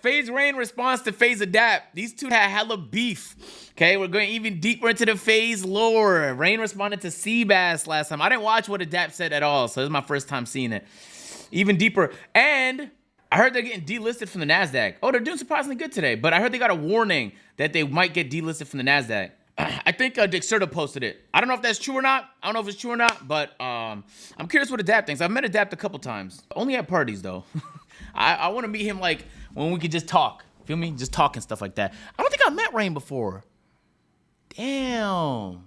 Faze Rain response to Faze Adapt. These two had hella beef. Okay, we're going even deeper into the Faze lore. Rain responded to Seabass last time. I didn't watch what Adapt said at all, so this is my first time seeing it. Even deeper. And I heard they're getting delisted from the NASDAQ. Oh, they're doing surprisingly good today, but I heard they got a warning that they might get delisted from the NASDAQ. I think Dexerto posted it. I don't know if that's true or not. I don't know if it's true or not, but I'm curious what Adapt thinks. I've met Adapt a couple times. Only at parties, though. I want to meet him, like, when we could just talk. Feel me? Just talk and stuff like that. I don't think I met Rain before. Damn.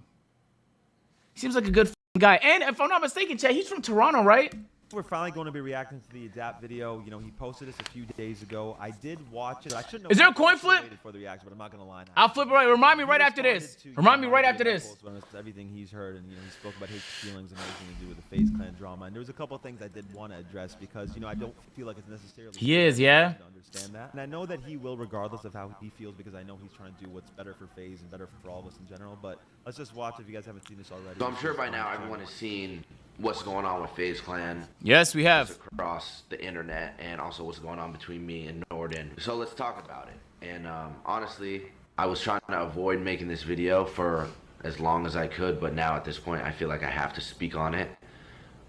He seems like a good guy. And if I'm not mistaken, Chad, he's from Toronto, right? We're finally going to be reacting to the Adapt video. You know, he posted this a few days ago. I did watch it. I shouldn't have. Is there a coin flip? For the reaction, but I'm not gonna lie. I'll flip it right. Remind me right after this. Remind me right after this. Everything he's heard, and you know, he spoke about his feelings and everything to do with the Faze Clan drama. And there was a couple of things I did want to address because you know I don't feel like it's necessarily. He is, yeah. To understand that, and I know that he will, regardless of how he feels, because I know he's trying to do what's better for Faze and better for all of us in general. But let's just watch if you guys haven't seen this already. So I'm sure by now everyone has seen what's going on with Faze Clan. Yes, we have. Across the internet, and also what's going on between me and Norden. So let's talk about it. And honestly, I was trying to avoid making this video for as long as I could, but now at this point I feel like I have to speak on it.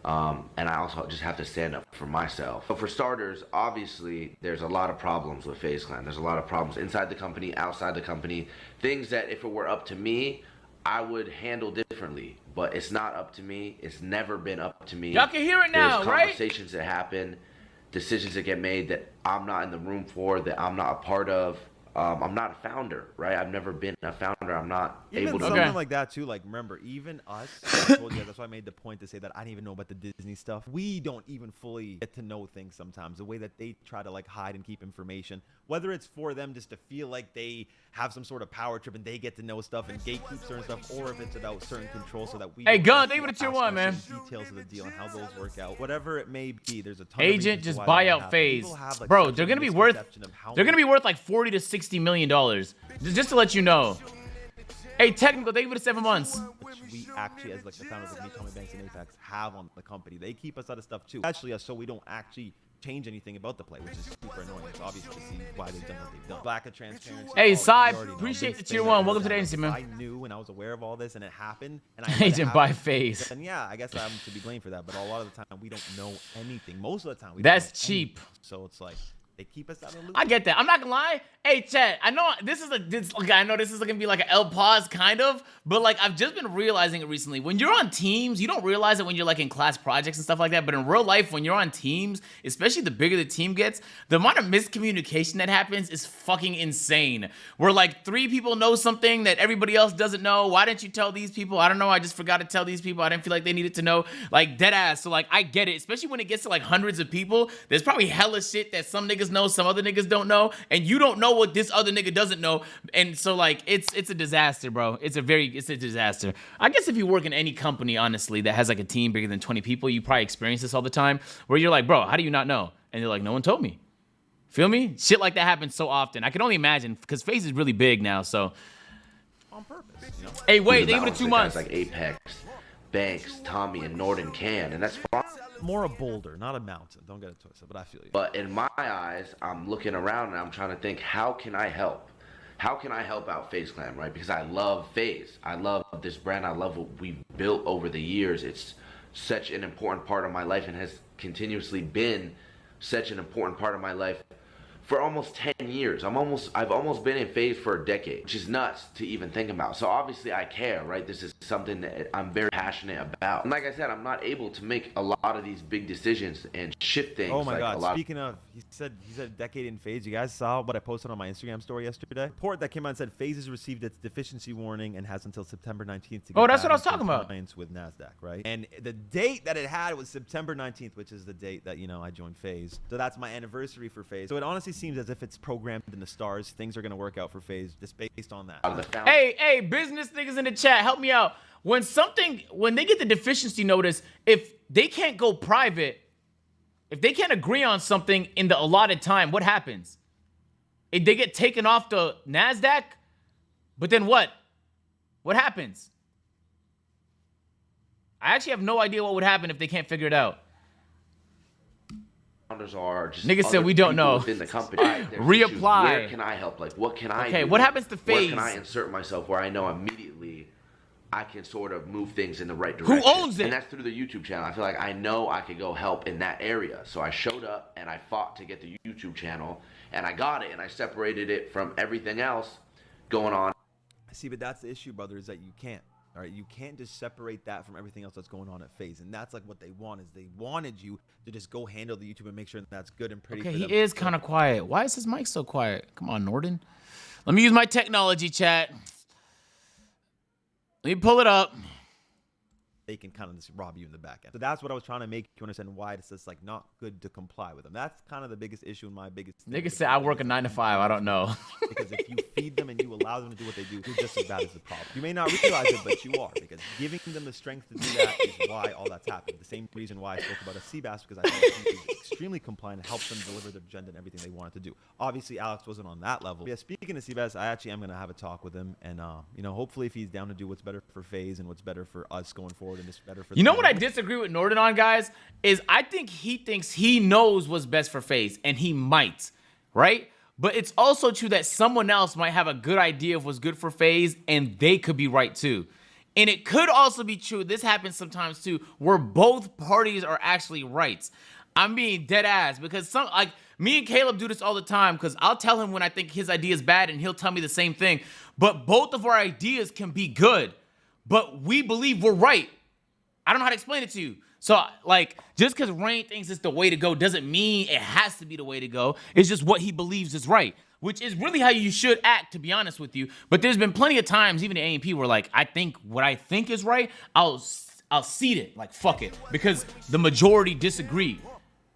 And I also just have to stand up for myself. So for starters, obviously there's a lot of problems with Faze Clan. There's a lot of problems inside the company, outside the company, things that if it were up to me, I would handle differently, but it's not up to me. It's never been up to me. Y'all can hear it now, There's right? conversations that happen, decisions that get made that I'm not in the room for, that I'm not a part of. I'm not a founder, right? I've never been a founder. I'm not able to. Something like that too. Like, remember, even us. I told you guys, that's why I made the point to say that I didn't even know about the Disney stuff. We don't even fully get to know things sometimes. The way that they try to like hide and keep information, whether it's for them just to feel like they have some sort of power trip and they get to know stuff and gatekeep certain stuff, or if it's about certain control so that we. Hey, Gun, thank you for the tier 1, man. Details of the deal and how those work out, whatever it may be. There's a ton Agent of just buy out Faze, like, bro. They're gonna be worth. They're gonna be worth like $40 to $60 million. Just to let you know. Hey, technical, thank you for the 7 months. Which we actually, as like the founders of me, Tommy Banks, and Apex, have on the company. They keep us out of stuff too. Actually, so we don't actually change anything about the play, which is super annoying. It's obvious to see why they've done what they've done. Lack of transparency. Hey, Sai, appreciate the tier 1. Welcome to the agency, man. I knew and I was aware of all this, and it happened. And Agent by Faze. And yeah, I guess I'm to be blamed for that. But a lot of the time, we don't know anything. Most of the time, we That's don't know cheap. anything. So it's like. They keep us out of the loop. I get that. I'm not gonna lie. Hey, Chat, I know this is I know this is gonna be like an L pause kind of, but like I've just been realizing it recently. When you're on teams, you don't realize it when you're like in class projects and stuff like that. But in real life, when you're on teams, especially the bigger the team gets, the amount of miscommunication that happens is fucking insane. Where like 3 people know something that everybody else doesn't know. Why didn't you tell these people? I don't know. I just forgot to tell these people. I didn't feel like they needed to know. Like dead ass. So like I get it, especially when it gets to like hundreds of people. There's probably hella shit that some niggas know, some other niggas don't know, and you don't know what this other nigga doesn't know, and so like it's a disaster, bro. It's a disaster. I guess if you work in any company, honestly, that has like a team bigger than 20 people, you probably experience this all the time, where you're like, bro, how do you not know? And you're like, no one told me. Feel me? Shit like that happens so often. I can only imagine because Faze is really big now, so on purpose, you know? Hey, wait, they give it 2 months. Like Apex, Banks, Tommy, and Norden can, and that's fine. More a boulder, not a mountain. Don't get it twisted, but I feel you. But in my eyes, I'm looking around and I'm trying to think, how can I help? How can I help out Faze Clan, right? Because I love Faze. I love this brand. I love what we've built over the years. It's such an important part of my life and has continuously been such an important part of my life for almost 10 years. I've almost been in Faze for a decade, which is nuts to even think about. So obviously I care, right? This is something that I'm very passionate about. And like I said, I'm not able to make a lot of these big decisions and shift things. Oh my like God, speaking of, he said a decade in Faze. You guys saw what I posted on my Instagram story yesterday? A report that came out and said Faze has received its deficiency warning and has until September 19th to get that's what I was talking about. With NASDAQ, right? And the date that it had was September 19th, which is the date that, you know, I joined Faze. So that's my anniversary for Faze. So it honestly seems as if it's programmed in the stars. Things are going to work out for Faze just based on that. Hey, business niggas in the chat, help me out. When they get the deficiency notice, if they can't go private, if they can't agree on something in the allotted time, what happens? If they get taken off the NASDAQ, but then what? What happens? I actually have no idea what would happen if they can't figure it out. founders are. Just Nigga said other we don't people know. within the company. There's issues. Reapply. Where can I help? Like, what can I do? Okay, what happens to Where Faze? can I insert myself where I know immediately I can sort of move things in the right direction? Who owns it? And that's through the YouTube channel. I feel like I know I could go help in that area. So I showed up and I fought to get the YouTube channel, and I got it, and I separated it from everything else going on. See, but that's the issue, brother, is that you can't. All right, you can't just separate that from everything else that's going on at Faze, and that's like what they want. Is they wanted you to just go handle the YouTube and make sure that's good and pretty. Okay, for he them. is kind of quiet. Why is his mic so quiet? Come on, Norden. Let me use my technology, chat. Let me pull it up. They can kind of just rob you in the back end. So that's what I was trying to make you understand why it's just like not good to comply with them. That's kind of the biggest issue and my biggest thing. Nigga said I work a 9 to 5. I don't know. Because if you feed them and you allow them to do what they do, you're just as bad as the problem. You may not realize it, but you are. Because giving them the strength to do that is why all that's happened. The same reason why I spoke about a Seabass, because I think he's extremely compliant and helps them deliver their agenda and everything they wanted to do. Obviously, Alex wasn't on that level. Yeah, speaking of Seabass, I actually am going to have a talk with him. And, you know, hopefully if he's down to do what's better for Faze and what's better for us going forward and just better for You know what I disagree with Norden on, guys? Is I think he thinks he knows what's best for Faze, and he might, right? But it's also true that someone else might have a good idea of what's good for Faze, and they could be right too. And it could also be true, this happens sometimes too, where both parties are actually right. I'm being dead ass because some, like, me and Caleb do this all the time because I'll tell him when I think his idea is bad and he'll tell me the same thing. But both of our ideas can be good, but we believe we're right. I don't know how to explain it to you. So, like, just because Rain thinks it's the way to go doesn't mean it has to be the way to go. It's just what he believes is right, which is really how you should act, to be honest with you. But there's been plenty of times, even in A&P, where, like, I think what I think is right, I'll cede it. Like, fuck it. Because the majority disagree.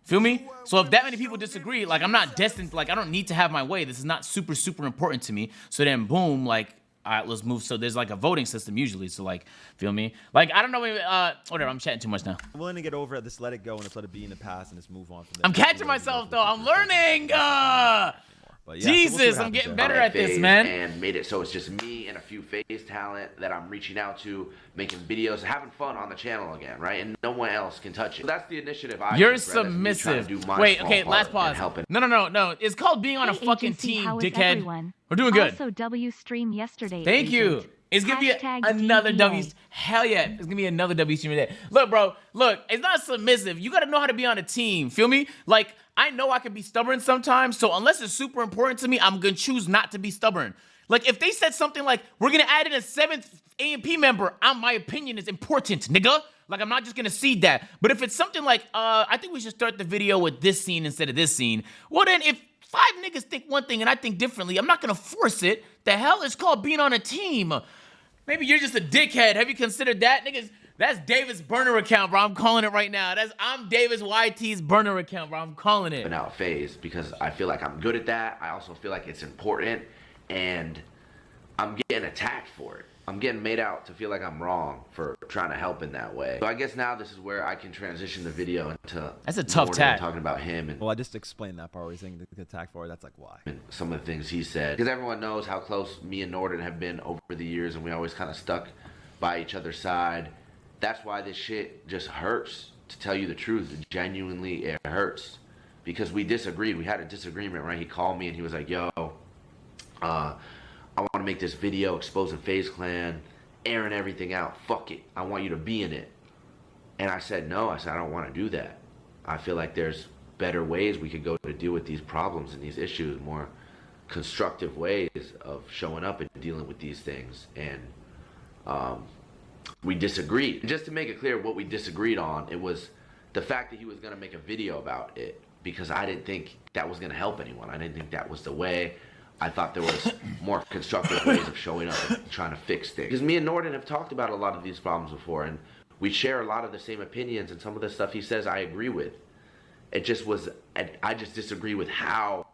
Feel me? So if that many people disagree, like, I'm not destined, like, I don't need to have my way. This is not super, super important to me. So then, boom, like, all right, let's move. So there's like a voting system usually. So like, feel me? Like, I don't know. Whatever. I'm chatting too much now. I'm willing to get over it. Just let it go and just let it be in the past and just move on from there. I'm catching myself though. I'm learning. But yeah, Jesus, so I'm getting there. better at this, man. And made it so it's just me and a few Faze talent that I'm reaching out to, making videos, having fun on the channel again, right? And no one else can touch it. So that's the initiative I You're took, right? That's me trying submissive. to do my Wait, small okay, part last in pause. helping. No. It's called being on a fucking agency, team, how is dickhead. everyone? We're doing good. Also, W stream yesterday. Thank you. agent. It's gonna be Hashtag another DVA. W. Hell yeah, it's gonna be another W stream today. Look, bro. Look, it's not submissive. You gotta know how to be on a team. Feel me? Like, I know I can be stubborn sometimes. So unless it's super important to me, I'm gonna choose not to be stubborn. Like, if they said something like, "We're gonna add in a 7th A&P member," my opinion is important, nigga. Like, I'm not just gonna cede that. But if it's something like, I think we should start the video with this scene instead of this scene. Well, then if 5 niggas think one thing and I think differently, I'm not gonna force it. The hell? It's called being on a team. Maybe you're just a dickhead. Have you considered that? Niggas, that's Davis' burner account, bro. I'm calling it right now. I'm Davis YT's burner account, bro. I'm calling it. Out Faze because I feel like I'm good at that. I also feel like it's important, and I'm getting attacked for it. I'm getting made out to feel like I'm wrong for trying to help in that way. So I guess now this is where I can transition the video into That's a tough Norden tat. talking about him and Well, I just explained that part where he's saying the attack for it. That's like why. some of the things he said. Because everyone knows how close me and Norden have been over the years, and we always kind of stuck by each other's side. That's why this shit just hurts, to tell you the truth. Genuinely, it hurts. Because we disagreed. We had a disagreement, right? He called me and he was like, yo, I want to make this video exposing Faze Clan, airing everything out. Fuck it. I want you to be in it. And I said, no. I said, I don't want to do that. I feel like there's better ways we could go to deal with these problems and these issues, more constructive ways of showing up and dealing with these things. And we disagreed. Just to make it clear what we disagreed on, it was the fact that he was going to make a video about it, because I didn't think that was going to help anyone. I didn't think that was the way. I thought there was more constructive ways of showing up and trying to fix things. Because me and Norden have talked about a lot of these problems before, and we share a lot of the same opinions, and some of the stuff he says I agree with. It just was, I just disagree with how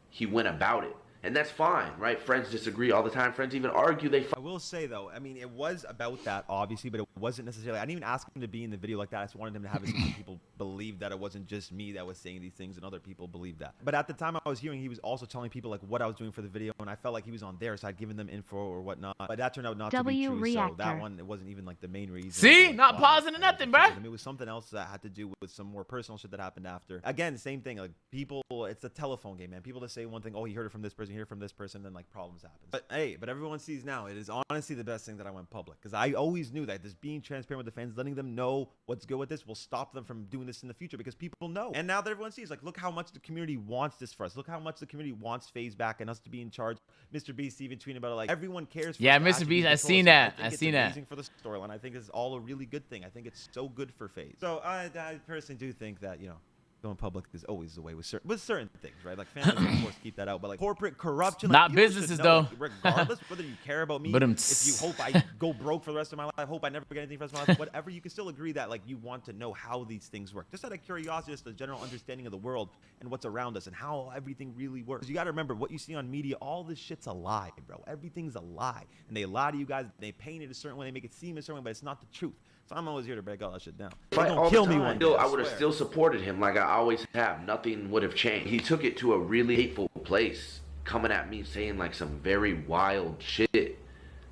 he went about it. And that's fine, right? Friends disagree all the time. Friends even argue. I will say, though, I mean, it was about that, obviously, but it wasn't necessarily, I didn't even ask him to be in the video like that. I just wanted him to have it so people believe that it wasn't just me that was saying these things and other people believed that. But at the time I was hearing, he was also telling people like what I was doing for the video, and I felt like he was on their side, giving them info or whatnot. But that turned out not to be true. So that one, it wasn't even like the main reason. See, like, not pausing or nothing, bro. It was something else that had to do with some more personal shit that happened after. Again, same thing. Like people, it's a telephone game, man. People just say one thing, oh, he heard it from this person, he heard it from this person, then like problems happen. But hey, but everyone sees now. It is honestly the best thing that I went public, because I always knew that just being transparent with the fans, letting them know what's good with this, will stop them from doing this in the future, because people know. And now that everyone sees, like, look how much the community wants this for us. Look how much the community wants Faze back and us to be in charge. Mr. Beast even tweeting about it, like everyone cares. For Mr. Beast, I seen that. I seen that. Amazing for the storyline. I think it's all a really good thing. I think it's so good for Faze. So I personally do think that, you know, going public is always the way with certain things, right? Like families, of course, keep that out, but like corporate corruption, not like, businesses know, though. Like, regardless whether you care about me, But if you hope I go broke for the rest of my life, hope I never get anything for the rest of my life, whatever, you can still agree that like you want to know how these things work, just out of curiosity, just a general understanding of the world and what's around us and how everything really works. You got to remember, what you see on media, all this shit's a lie, bro. Everything's a lie, and they lie to you guys. They paint it a certain way, they make it seem a certain way, but it's not the truth. So I'm always here to break all that shit down. Don't kill me one day, I would have still supported him like I always have. Nothing would have changed. He took it to a really hateful place, coming at me saying like some very wild shit,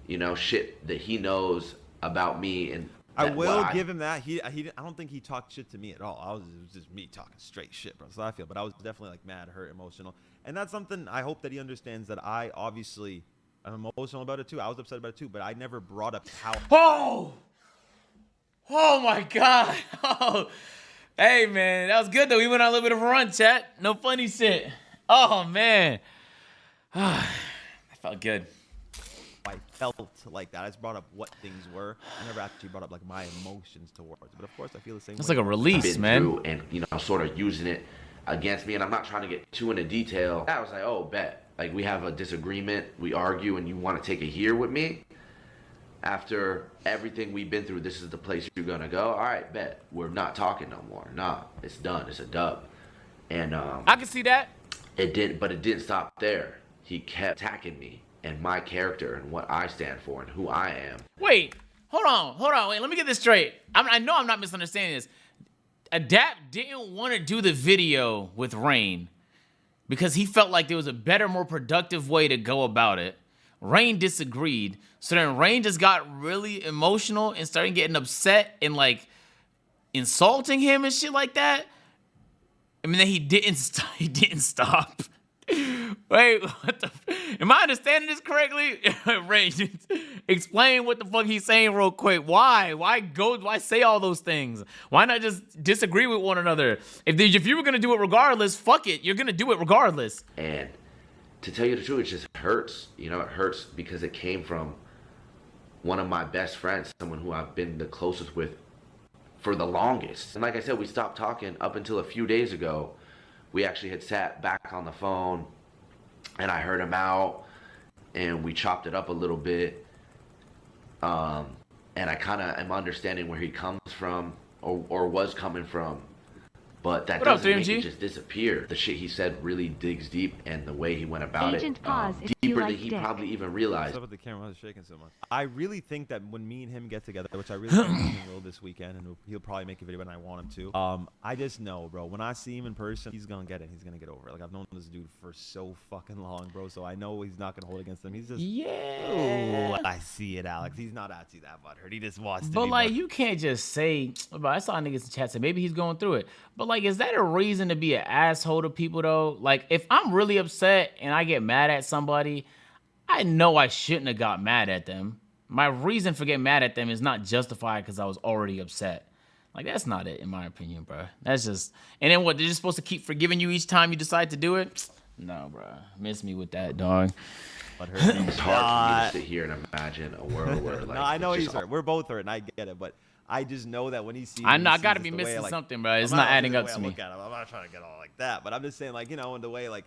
you know, shit that he knows about me. And I will give him that. I don't think he talked shit to me at all. It was just me talking straight shit, bro. So I feel, but I was definitely like mad, hurt, emotional, and that's something I hope that he understands, that I obviously I'm emotional about it too. I was upset about it too, but I never brought up how. Oh my God. Oh, hey man, that was good though. We went on a little bit of a run, chat. No funny shit. Oh man. I felt good. I felt like that. I just brought up what things were. I never actually brought up like my emotions towards it. But of course I feel the same way. It's like a release, man. And you know, sort of using it against me, and I'm not trying to get too into detail. I was like, oh, bet. Like we have a disagreement, we argue, and you want to take it here with me? After everything we've been through, this is the place you're gonna go? All right, bet. We're not talking no more. Nah, it's done. It's a dub. And I can see that. It didn't stop there. He kept attacking me and my character and what I stand for and who I am. Wait, hold on. Wait, let me get this straight. I know I'm not misunderstanding this. Adapt didn't want to do the video with Rain because he felt like there was a better, more productive way to go about it. Rain disagreed. So then Rain just got really emotional and started getting upset and like insulting him and shit like that. I mean, then he didn't stop. Wait, what the? Am I understanding this correctly? Rain, explain what the fuck he's saying real quick. Why? Why say all those things? Why not just disagree with one another? If you were gonna do it regardless, fuck it. You're gonna do it regardless. And to tell you the truth, it just hurts. You know, it hurts because it came from one of my best friends, someone who I've been the closest with for the longest. And like I said, we stopped talking up until a few days ago. We actually had sat back on the phone and I heard him out and we chopped it up a little bit. And I kind of am understanding where he comes from or was coming from. But that doesn't make it just disappear. The shit he said really digs deep, and the way he went about Agent it pause deeper like than he dick. probably even realized. What's up with the camera? Why is it shaking so much? I really think that when me and him get together, which I really think he will this weekend, and he'll probably make a video when I want him to. I just know, bro, when I see him in person, he's gonna get it. He's gonna get over it. Like I've known this dude for so fucking long, bro. So I know he's not gonna hold against him. He's just Yeah. I see it, Alex. He's not actually that butthurt. He just wants to. But be like, butthurt. you can't just say. But I saw niggas in chat say maybe he's going through it. But like, is that a reason to be an asshole to people though? Like, if I'm really upset and I get mad at somebody, I know I shouldn't have got mad at them. My reason for getting mad at them is not justified because I was already upset. Like, that's not it, in my opinion, bro. That's just. And then what? They're just supposed to keep forgiving you each time you decide to do it? No, bro. Miss me with that, dog. It's hard for me to sit here and imagine a world where like. No, I know it's he's just hurt. We're both hurt, and I get it, but I just know that when he sees, I know I sees gotta us be the way, missing like, something, bro. It's I'm not adding the up way to I me. look at him. I'm not trying to get all like that, but I'm just saying, like, you know, in the way, like,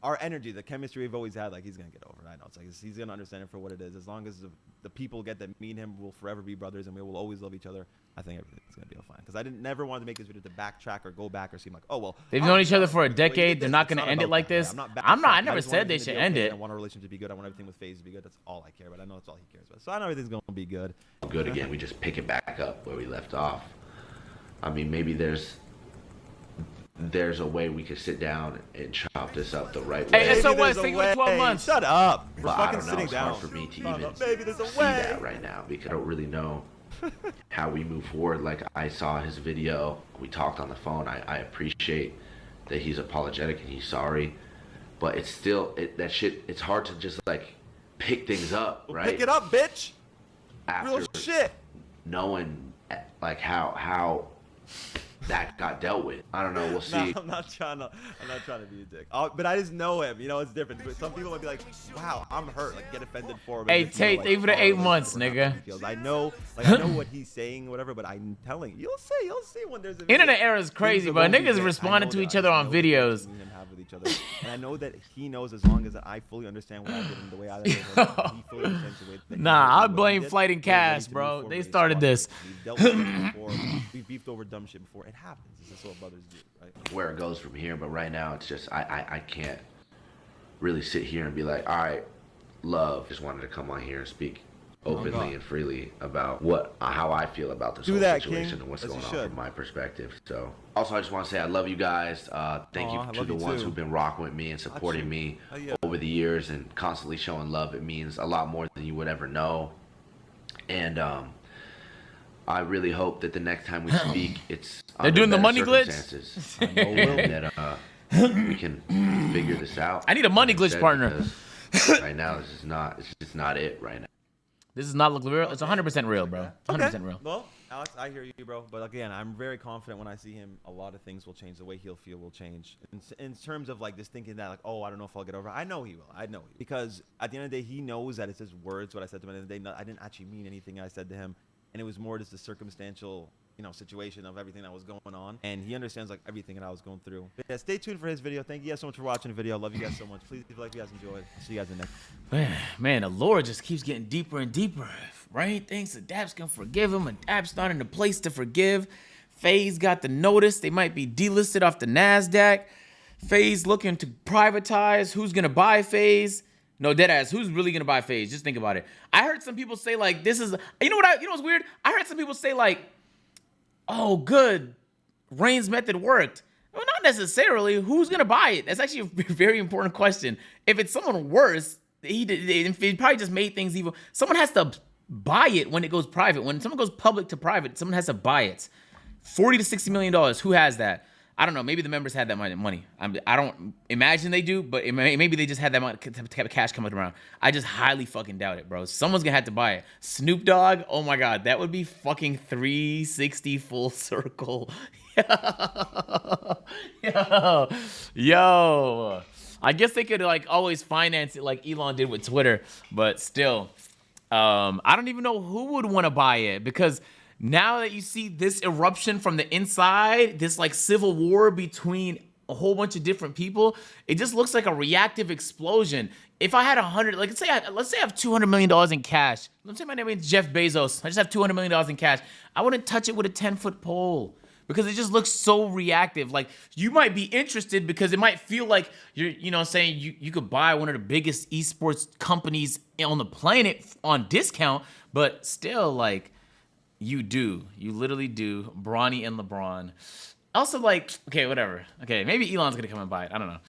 our energy, the chemistry we've always had, like he's gonna get over it. I know it's like he's gonna understand it for what it is. As long as the people get that me and him will forever be brothers and we will always love each other, I think everything's gonna be all fine. Because I never wanted to make this video to backtrack or go back or seem like, oh well. They've known each other for a decade. They're not gonna end it like this. I never said they should end it. I want our relationship to be good. I want everything with Faze to be good. That's all I care about. I know that's all he cares about. So I know everything's gonna be good. Good again. We just pick it back up where we left off. I mean, maybe there's a way we could sit down and chop this up the right way. Hey, SOS, take it 12 months. Shut up. We're But fucking I don't know. sitting It's down. hard for me to even Maybe there's a see way. that right now because I don't really know how we move forward. Like, I saw his video. We talked on the phone. I appreciate that he's apologetic and he's sorry. But it's still, that shit, it's hard to just, like, pick things up, right? Pick it up, bitch. After Real shit. knowing, like, how that got dealt with. I don't know. We'll see. No, I'm not trying to be a dick. But I just know him. You know, it's different. But some people might be like, "Wow, I'm hurt." Like, get offended for him. Hey, and just, you know, Tate, like, thank you for the oh, 8 like, months, what nigga. he feels. I know what he's saying, whatever. But I'm telling you, you'll see when there's a video. Internet era is crazy, Things but are gonna be niggas great. responding I to know each that. other I on know the videos. connection me and him have with each other. And I know that he knows as long as I fully understand what I did and the way I did it, he fully understands the way that Nah, he I did blame what he did. Flight and We're ready Cast, to move bro. forward They as started brothers. this. We've dealt with this before. We've beefed over dumb shit before. It happens. This is what brothers do, right? Where it goes from here, but right now it's just I can't really sit here and be like, all right, love, just wanted to come on here and speak openly and freely about how I feel about this whole that, situation King, and what's as going you on should. from my perspective. So also I just want to say I love you guys. Thank Aw, I you to love the you ones too. who've been rocking with me and supporting me over the years and constantly showing love. It means a lot more than you would ever know. And I really hope that the next time we speak, it's They're doing the better money glitch? circumstances. And that we can figure this out. I need a money like I glitch said, partner. because right now, it's just not it right now. This is not look real. It's 100% real, bro. 100% real. Well, Alex, I hear you, bro. But again, I'm very confident when I see him, a lot of things will change. The way he'll feel will change. In terms of like just thinking that, like, oh, I don't know if I'll get over it. I know he will. I know he will. Because at the end of the day, he knows that it's his words, what I said to him. At the end of the day, I didn't actually mean anything I said to him. And it was more just a circumstantial, situation of everything that was going on. And he understands like everything that I was going through. But yeah, stay tuned for his video. Thank you guys so much for watching the video. I love you guys so much. Please leave a like if you guys enjoyed. See you guys in the next. Man, the lore just keeps getting deeper and deeper. Right? Thinks that Daps can forgive him, and Daps not in the place to forgive. Faze got the notice. They might be delisted off the NASDAQ. Faze looking to privatize. Who's going to buy Faze? No, deadass. Who's really going to buy Faze? Just think about it. I heard some people say, like, this is... You know what's weird? I heard some people say, like, oh, good. Rain's method worked. Well, not necessarily. Who's going to buy it? That's actually a very important question. If it's someone worse, he probably just made things evil. Someone has to buy it when it goes private. When someone goes public to private, someone has to buy it. $40 to $60 million. Who has that? I don't know. Maybe the members had that money. I don't imagine they do, but maybe they just had that money, cash coming around. I just highly fucking doubt it, bro. Someone's gonna have to buy it. Snoop Dogg, oh my god, that would be fucking 360 full circle. Yo. I guess they could like always finance it like Elon did with Twitter, but still, I don't even know who would want to buy it because. Now that you see this eruption from the inside, this like civil war between a whole bunch of different people, it just looks like a reactive explosion. If I had 100, like let's say I have $200 million in cash. Let's say my name is Jeff Bezos. I just have $200 million in cash. I wouldn't touch it with a 10-foot pole because it just looks so reactive. Like you might be interested because it might feel like you're, saying you could buy one of the biggest esports companies on the planet on discount, but still like. You literally do. Bronny and LeBron. Also, like, okay, whatever. Okay, maybe Elon's gonna come and buy it. I don't know.